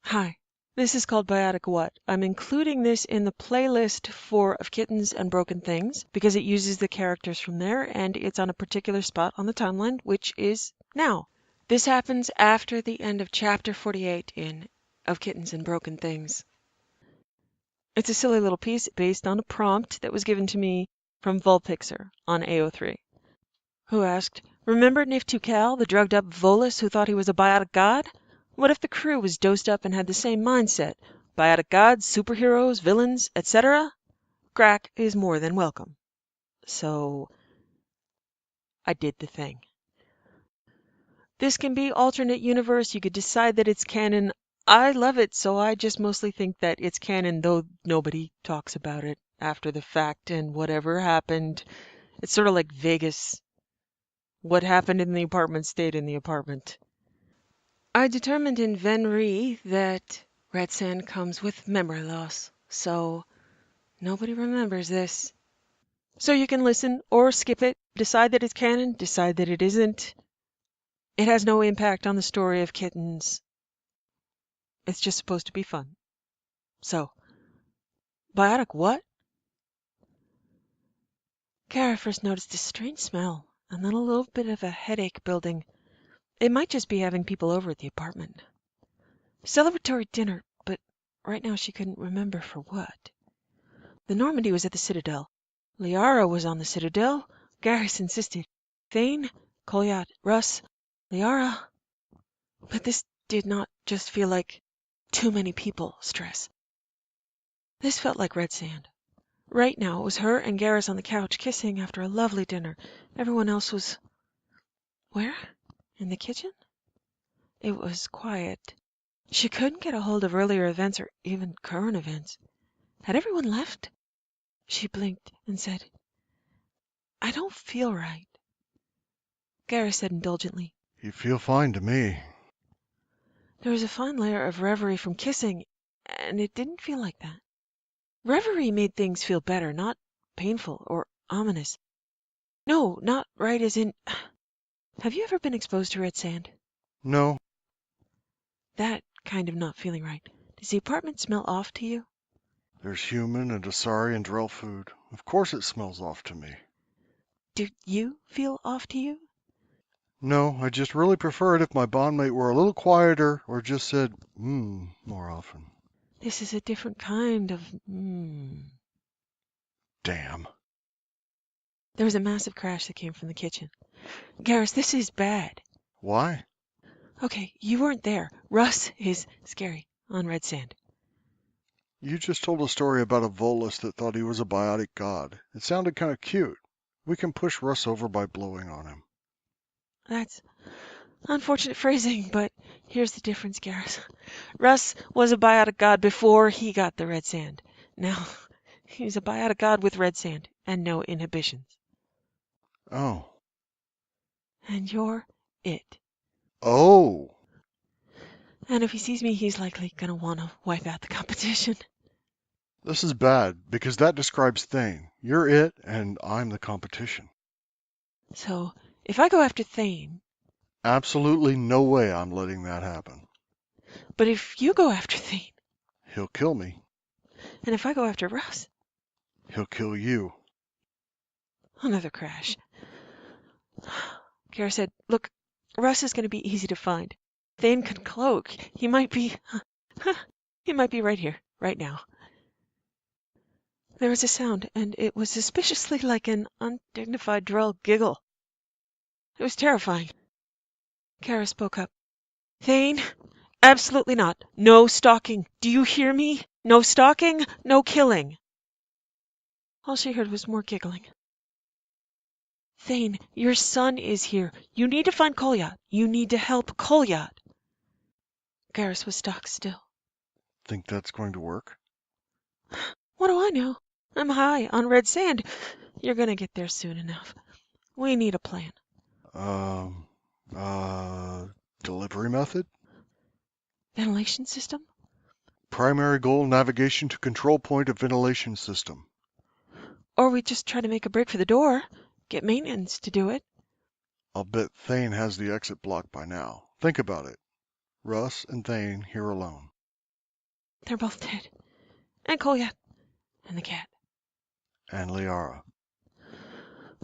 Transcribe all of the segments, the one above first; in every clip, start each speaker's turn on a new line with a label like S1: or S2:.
S1: Hi, this is called Biotic What? I'm including this in the playlist of Kittens and Broken Things because it uses the characters from there and it's on a particular spot on the timeline, which is now. This happens after the end of chapter 48 of Kittens and Broken Things. It's a silly little piece based on a prompt that was given to me from Vulpixer on AO3, who asked, "Remember Nif2Cal, the drugged up Volus who thought he was a biotic god? What if the crew was dosed up and had the same mindset? Biotic gods, superheroes, villains, etc.? Crack is more than welcome." So I did the thing. This can be alternate universe. You could decide that it's canon. I love it, so I just mostly think that it's canon, though nobody talks about it after the fact and whatever happened. It's sort of like Vegas. What happened in the apartment stayed in the apartment. I determined in Venri that red sand comes with memory loss, so nobody remembers this. So you can listen or skip it, decide that it's canon, decide that it isn't. It has no impact on the story of kittens. It's just supposed to be fun. So, Biotic what? Kara first noticed a strange smell, and then a little bit of a headache building. It might just be having people over at the apartment. Celebratory dinner, but right now she couldn't remember for what. The Normandy was at the Citadel. Liara was on the Citadel. Garrus insisted. Thane, Kolyat, Russ, Liara. But this did not just feel like too many people stress. This felt like red sand. Right now it was her and Garrus on the couch kissing after a lovely dinner. Everyone else was... Where? In the kitchen? It was quiet. She couldn't get a hold of earlier events or even current events. Had everyone left? She blinked and said, "I don't feel right." Garrus said indulgently,
S2: You feel fine to me.
S1: "There was a fine layer of reverie from kissing, and it didn't feel like that. Reverie made things feel better, not painful or ominous. No, not right as in... Have you ever been exposed to red sand?
S2: No,
S1: That kind of not feeling right. Does the apartment smell off to you?
S2: there's human and Asari and Drell food. Of course it smells off to me.
S1: Do you feel off to you?
S2: No, I just really prefer it if my bondmate were a little quieter or just said, more often.
S1: This is a different kind of
S2: Damn.
S1: There was a massive crash that came from the kitchen. Garrus, this is bad.
S2: Why?
S1: Okay, you weren't there. Russ is scary on red sand.
S2: You just told a story about a Volus that thought he was a biotic god. It sounded kind of cute. We can push Russ over by blowing on him.
S1: That's unfortunate phrasing, but here's the difference, Garrus. Russ was a biotic god before he got the red sand. Now, he's a biotic god with red sand and no inhibitions.
S2: Oh.
S1: And you're it.
S2: Oh.
S1: And if he sees me, he's likely gonna want to wipe out the competition.
S2: This is bad because that describes Thane. You're it and I'm the competition.
S1: So, if I go after Thane,
S2: Absolutely no way I'm letting that happen.
S1: but if you go after Thane,
S2: He'll kill me.
S1: and if I go after Russ,
S2: He'll kill you.
S1: another crash. Kara said, "Look, Russ is going to be easy to find. Thane can cloak. He might be right here, right now." There was a sound, and it was suspiciously like an undignified droll giggle. It was terrifying. Kara spoke up. "Thane, absolutely not. No stalking. Do you hear me? No stalking, no killing." All she heard was more giggling. "Thane, your son is here. You need to find Kolyat. You need to help Kolyat." Garrus was stock still.
S2: Think that's going to work?
S1: "What do I know? I'm high on red sand. You're gonna get there soon enough. We need a plan."
S2: Um, Delivery method?
S1: Ventilation system?
S2: Primary goal, navigation to control point of ventilation system.
S1: Or we just try to make a break for the door. Get maintenance to do it.
S2: I'll bet Thane has the exit blocked by now. Think about it. Russ and Thane here alone.
S1: They're both dead. And Kolyat. And the cat.
S2: And Liara.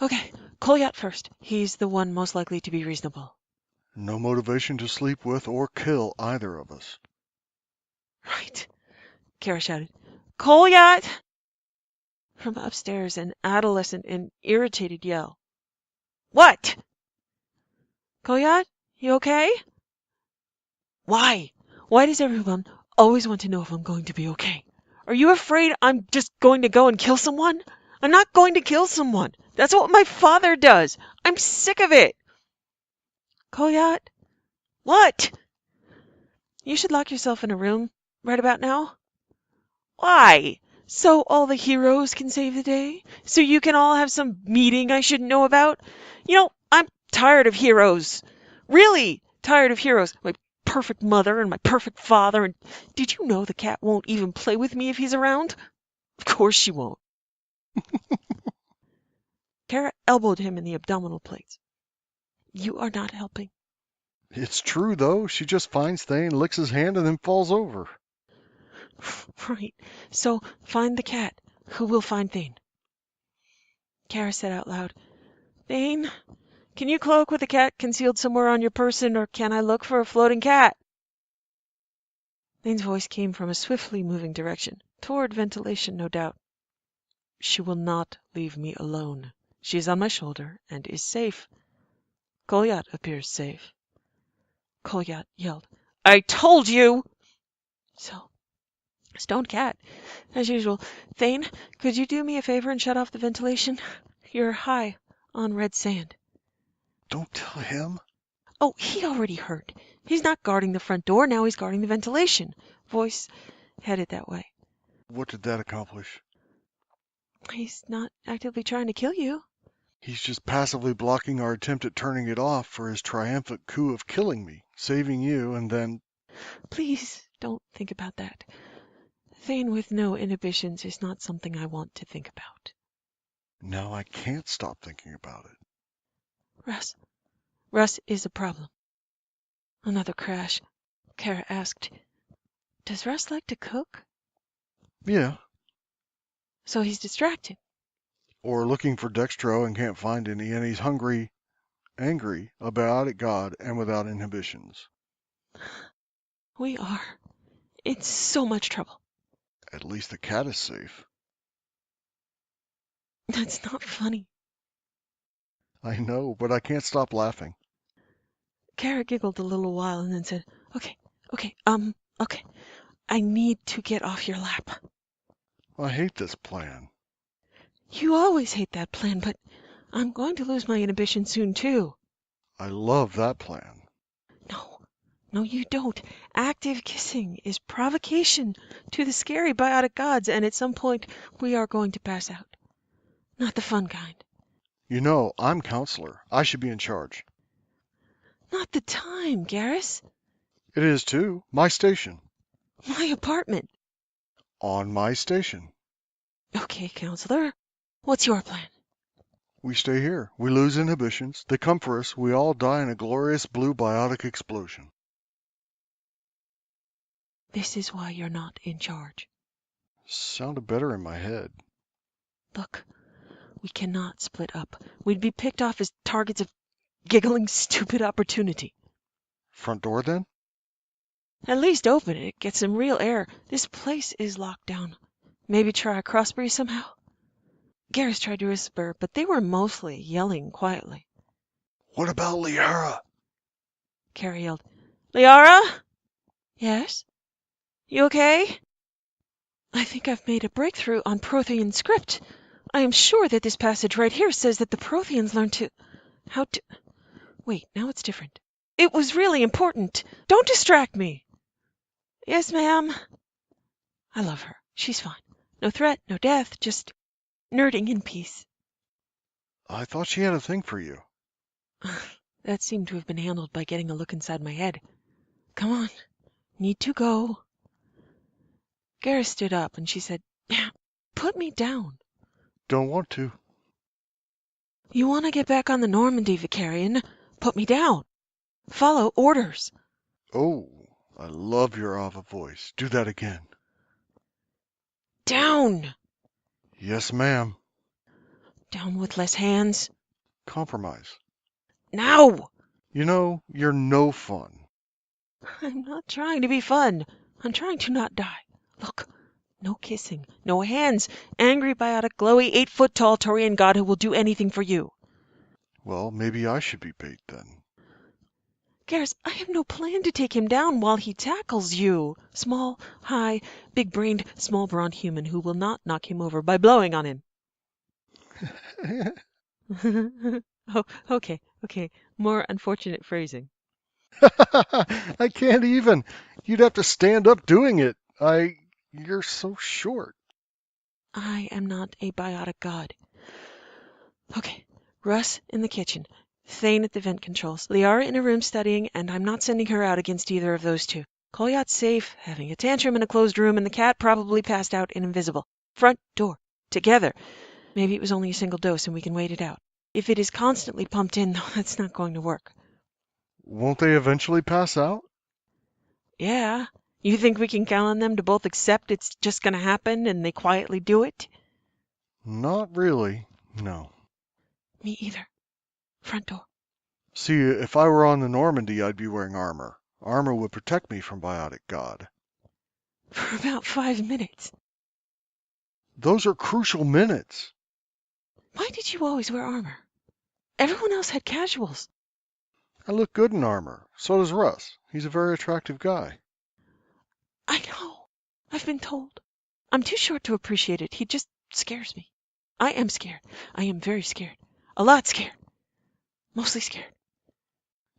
S1: Okay, Kolyat first. He's the one most likely to be reasonable.
S2: No motivation to sleep with or kill either of us.
S1: Right, Kara shouted. Kolyat! From upstairs, an adolescent and irritated yell. What? Kolyat, you okay? Why? Why does everyone always want to know if I'm going to be okay? Are you afraid I'm just going to go and kill someone? I'm not going to kill someone. That's what my father does. I'm sick of it. Kolyat, what? You should lock yourself in a room right about now. Why? So all the heroes can save the day? So you can all have some meeting I shouldn't know about? You know, I'm tired of heroes. Really tired of heroes. My perfect mother and my perfect father. And did you know the cat won't even play with me if he's around? Of course she won't. Kara elbowed him in the abdominal plates. You are not helping.
S2: It's true, though. She just finds Thane, licks his hand, and then falls over.
S1: Right. So find the cat, who will find Thane. Kara said out loud, Thane, can you cloak with a cat concealed somewhere on your person, or can I look for a floating cat? Thane's voice came from a swiftly moving direction, toward ventilation, no doubt. She will not leave me alone. She is on my shoulder and is safe. Kolyat appears safe. Kolyat yelled, I told you! So, stoned cat, as usual. Thane, could you do me a favor and shut off the ventilation? You're high on red sand.
S2: Don't tell him.
S1: Oh, he already heard. He's not guarding the front door, now he's guarding the ventilation. Voice headed that way.
S2: What did that accomplish?
S1: He's not actively trying to kill you.
S2: He's just passively blocking our attempt at turning it off for his triumphant coup of killing me, saving you, and then...
S1: Please don't think about that. Thane with no inhibitions is not something I want to think about.
S2: Now I can't stop thinking about it.
S1: Russ is a problem. Another crash. Kara asked, does Russ like to cook?
S2: Yeah.
S1: So he's distracted.
S2: Or looking for Dextro and can't find any, and he's hungry, angry, a biotic god, and without inhibitions.
S1: We are in so much trouble.
S2: At least the cat is safe.
S1: That's not funny.
S2: I know, but I can't stop laughing.
S1: Kara giggled a little while and then said, okay. I need to get off your lap.
S2: I hate this plan.
S1: You always hate that plan, but I'm going to lose my inhibition soon, too.
S2: I love that plan.
S1: No, you don't. Active kissing is provocation to the scary biotic gods, and at some point we are going to pass out. Not the fun kind.
S2: You know, I'm counselor. I should be in charge.
S1: Not the time, Garrus.
S2: It is too. My station.
S1: My apartment.
S2: On my station.
S1: Okay, counselor. What's your plan?
S2: We stay here. We lose inhibitions. They come for us. We all die in a glorious blue biotic explosion.
S1: This is why you're not in charge.
S2: Sounded better in my head.
S1: Look, we cannot split up. We'd be picked off as targets of giggling stupid opportunity.
S2: Front door then?
S1: At least open it. Get some real air. This place is locked down. Maybe try a cross breeze somehow? Garrus tried to whisper, but they were mostly yelling quietly.
S2: What about Liara?
S1: Kara yelled, Liara? Yes? You okay? I think I've made a breakthrough on Prothean script. I am sure that this passage right here says that the Protheans learned how to... Wait, now it's different. It was really important. Don't distract me. Yes, ma'am. I love her. She's fine. No threat, no death, just nerding in peace.
S2: I thought she had a thing for you.
S1: That seemed to have been handled by getting a look inside my head. Come on. Need to go. Garrus stood up and she said, put me down.
S2: Don't want to.
S1: You want to get back on the Normandy, Vicarian? Put me down. Follow orders.
S2: Oh, I love your Ava voice. Do that again.
S1: Down!
S2: Yes, ma'am.
S1: Down with less hands.
S2: Compromise.
S1: Now!
S2: You know, you're no fun.
S1: I'm not trying to be fun. I'm trying to not die. Look, no kissing, no hands. Angry, biotic, glowy, 8-foot-tall Taurian god who will do anything for you.
S2: Well, maybe I should be bait then.
S1: Garrus, I have no plan to take him down while he tackles you. Small, high, big-brained, small-brawned human who will not knock him over by blowing on him. Oh, okay. More unfortunate phrasing.
S2: I can't even. You'd have to stand up doing it. You're so short.
S1: I am not a biotic god. Okay, Russ in the kitchen, Thane at the vent controls, Liara in a room studying, and I'm not sending her out against either of those two. Kolyat's safe, having a tantrum in a closed room, and the cat probably passed out and invisible. Front door. Together. Maybe it was only a single dose and we can wait it out. If it is constantly pumped in, though, that's not going to work.
S2: Won't they eventually pass out?
S1: Yeah. You think we can count on them to both accept it's just going to happen and they quietly do it?
S2: Not really. No.
S1: Me either. Front door.
S2: See, if I were on the Normandy, I'd be wearing armor. Armor would protect me from Biotic God.
S1: For about 5 minutes.
S2: Those are crucial minutes.
S1: Why did you always wear armor? Everyone else had casuals.
S2: I look good in armor. So does Russ. He's a very attractive guy.
S1: I know. I've been told. I'm too short to appreciate it. He just scares me. I am scared. I am very scared. A lot scared. Mostly scared.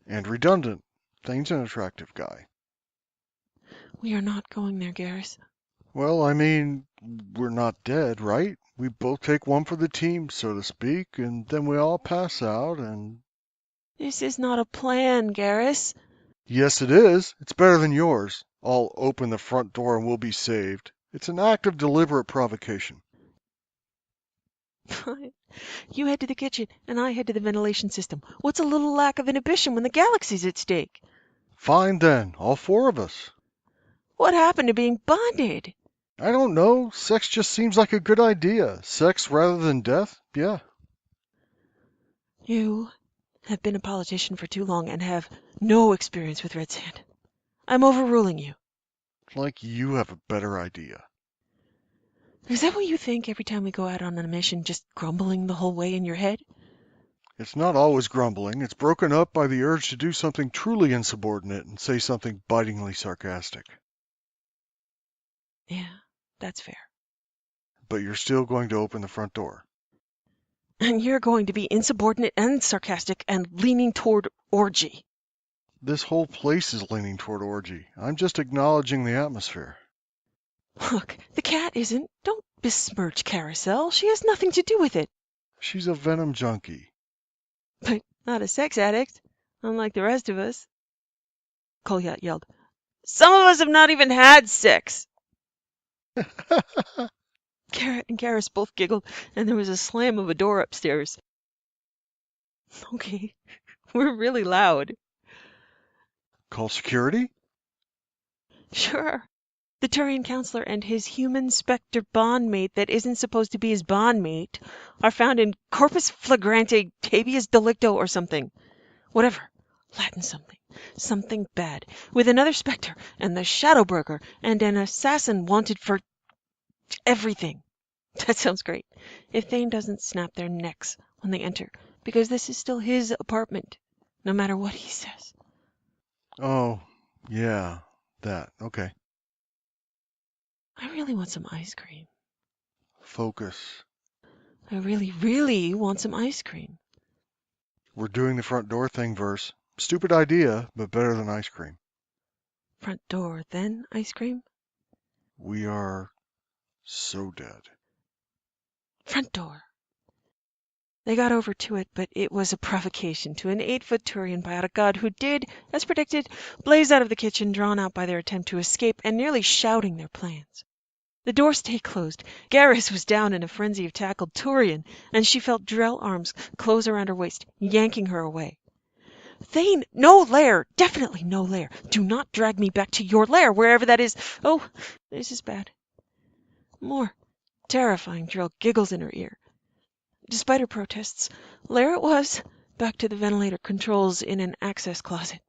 S2: And redundant. Thane's an attractive guy.
S1: We are not going there, Garrus.
S2: Well, I mean, we're not dead, right? We both take one for the team, so to speak, and then we all pass out and...
S1: This is not a plan, Garrus.
S2: Yes, it is. It's better than yours. I'll open the front door and we'll be saved. It's an act of deliberate provocation.
S1: You head to the kitchen, and I head to the ventilation system. What's a little lack of inhibition when the galaxy's at stake?
S2: Fine then, all four of us.
S1: What happened to being bonded?
S2: I don't know. Sex just seems like a good idea. Sex rather than death? Yeah.
S1: You have been a politician for too long and have no experience with red sand. I'm overruling you.
S2: Like you have a better idea.
S1: Is that what you think every time we go out on a mission, just grumbling the whole way in your head?
S2: It's not always grumbling. It's broken up by the urge to do something truly insubordinate and say something bitingly sarcastic.
S1: Yeah, that's fair.
S2: But you're still going to open the front door.
S1: And you're going to be insubordinate and sarcastic and leaning toward orgy.
S2: This whole place is leaning toward orgy. I'm just acknowledging the atmosphere.
S1: Look, the cat isn't. Don't besmirch Carousel. She has nothing to do with it.
S2: She's a venom junkie.
S1: But not a sex addict, unlike the rest of us. Kolyat yelled. Some of us have not even had sex. Carrot and Garrus both giggled, and there was a slam of a door upstairs. Okay, we're really loud.
S2: Call security?
S1: Sure. The Turian counselor and his human specter bondmate that isn't supposed to be his bondmate are found in corpus flagrante habeas delicto or something. Whatever. Latin something. Something bad. With another specter and the shadow broker and an assassin wanted for everything. That sounds great. If Thane doesn't snap their necks when they enter, because this is still his apartment, no matter what he says.
S2: Oh, yeah, that. Okay.
S1: I really want some ice cream.
S2: Focus.
S1: I really, really want some ice cream.
S2: We're doing the front door thing, Verse. Stupid idea, but better than ice cream.
S1: Front door, then ice cream?
S2: We are so dead.
S1: Front door. They got over to it, but it was a provocation to an 8-foot Turian biotic god who did, as predicted, blaze out of the kitchen, drawn out by their attempt to escape and nearly shouting their plans. The door stayed closed. Garrus was down in a frenzy of tackled Turian, and she felt Drell arms close around her waist, yanking her away. Thane, no lair! Definitely no lair! Do not drag me back to your lair, wherever that is! Oh, this is bad. More terrifying drilled giggles in her ear. Despite her protests, there it was, back to the ventilator controls in an access closet.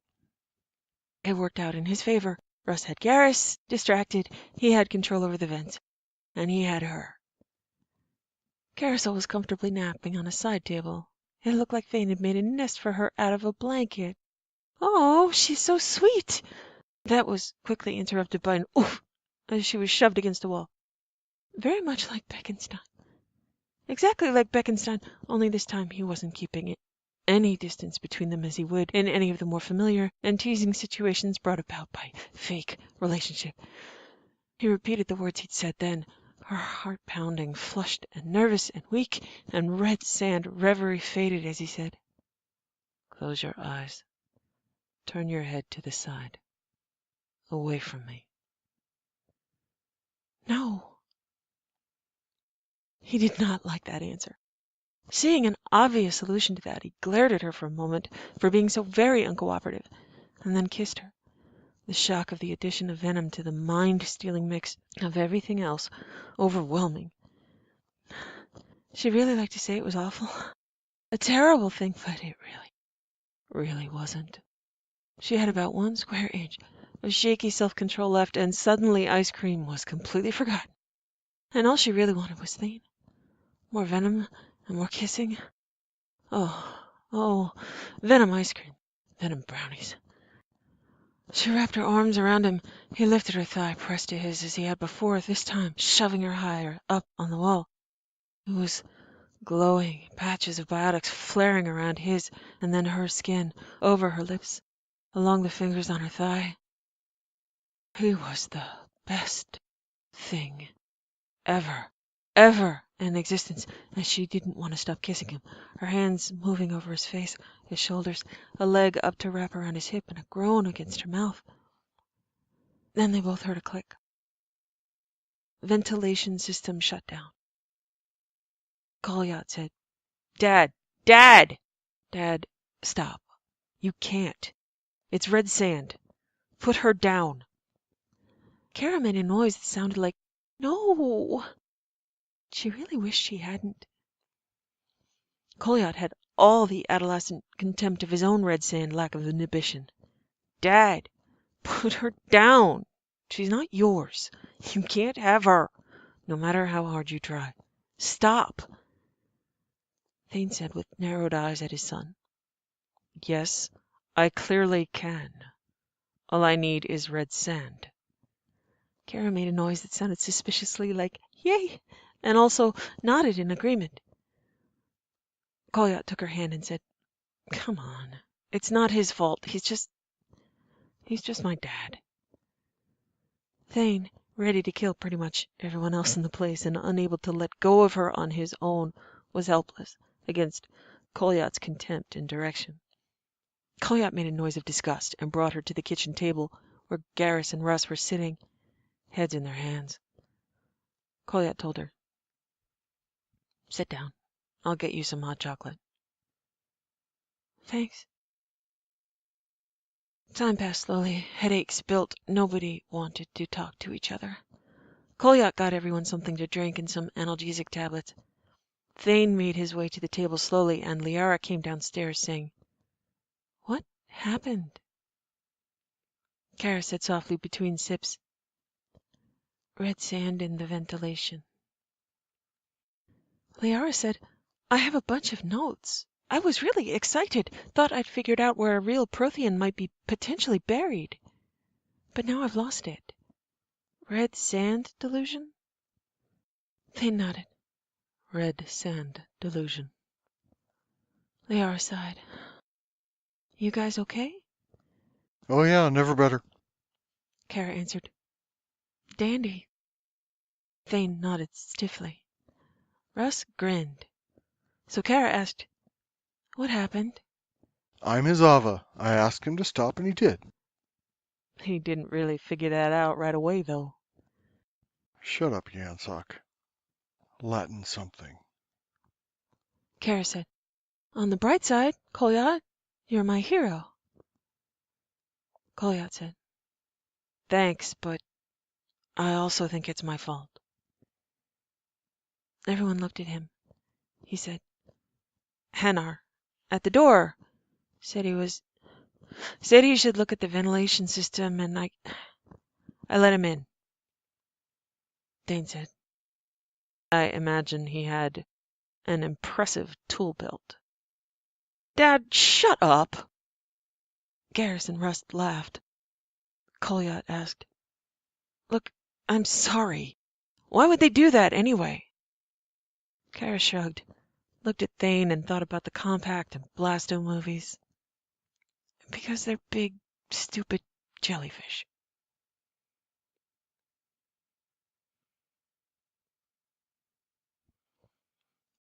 S1: It worked out in his favor. Russ had Garrus distracted, he had control over the vents, and he had her. Carousel was comfortably napping on a side table. It looked like Fane had made a nest for her out of a blanket. "Oh, she's so sweet!" That was quickly interrupted by an oof as she was shoved against a wall. Very much like Beckenstein. Exactly like Beckenstein, only this time he wasn't keeping it any distance between them as he would in any of the more familiar and teasing situations brought about by fake relationship. He repeated the words he'd said then, her heart pounding, flushed and nervous and weak, and red sand reverie faded as he said, "Close your eyes. Turn your head to the side. Away from me." No. He did not like that answer. Seeing an obvious solution to that, he glared at her for a moment for being so very uncooperative, and then kissed her. The shock of the addition of venom to the mind-stealing mix of everything else overwhelming. She'd really like to say it was awful. A terrible thing, but it really wasn't. She had about 1 square inch of shaky self-control left, and suddenly ice cream was completely forgotten. And all she really wanted was Thane. More venom and more kissing. Oh, venom ice cream, venom brownies. She wrapped her arms around him. He lifted her thigh, pressed to his as he had before, this time shoving her higher up on the wall. It was glowing, patches of biotics flaring around his and then her skin, over her lips, along the fingers on her thigh. He was the best thing ever in existence, and she didn't want to stop kissing him, her hands moving over his face, his shoulders, a leg up to wrap around his hip, and a groan against her mouth. Then they both heard a click. Ventilation system shut down. Kolyat said, "Dad! Dad! Dad, stop. You can't. It's red sand. Put her down." Kara made a noise that sounded like, "No." She really wished she hadn't. Kolyat had all the adolescent contempt of his own red sand lack of inhibition. "Dad, put her down. She's not yours. You can't have her, no matter how hard you try. Stop." Thane said with narrowed eyes at his son, "Yes, I clearly can. All I need is red sand." Kara made a noise that sounded suspiciously like, "Yay," and also nodded in agreement. Kolyat took her hand and said, "Come on. It's not his fault. He's just my dad." Thane, ready to kill pretty much everyone else in the place and unable to let go of her on his own, was helpless against Kolyat's contempt and direction. Kolyat made a noise of disgust and brought her to the kitchen table where Garrus and Russ were sitting, heads in their hands. Kolyat told her, "Sit down. I'll get you some hot chocolate." "Thanks." Time passed slowly. Headaches built. Nobody wanted to talk to each other. Kolyat got everyone something to drink and some analgesic tablets. Thane made his way to the table slowly, and Liara came downstairs saying, "What happened?" Kara said softly between sips, "Red sand in the ventilation." Liara said, "I have a bunch of notes. I was really excited, thought I'd figured out where a real Prothean might be potentially buried. But now I've lost it. Red sand delusion?" They nodded. Red sand delusion. Liara sighed. "You guys okay?"
S2: Oh yeah, never better.
S1: Kara answered. "Dandy." Thane nodded stiffly. Russ grinned. So Kara asked, "What happened?"
S2: I'm his Ava. I asked him to stop and he did.
S1: He didn't really figure that out right away, though.
S2: Shut up, Yansock. Latin something.
S1: Kara said, "On the bright side, Kolyat, you're my hero." Kolyat said, "Thanks, but I also think it's my fault." Everyone looked at him. He said, Hanar, at the door, said he should look at the ventilation system, and I let him in. Dane said, I imagine he had an impressive tool belt. Dad, shut up! Garrison Rust laughed. Colliot asked, Look, I'm sorry. Why would they do that anyway? Kara shrugged, looked at Thane, and thought about the Compact and Blasto movies. Because they're big, stupid jellyfish.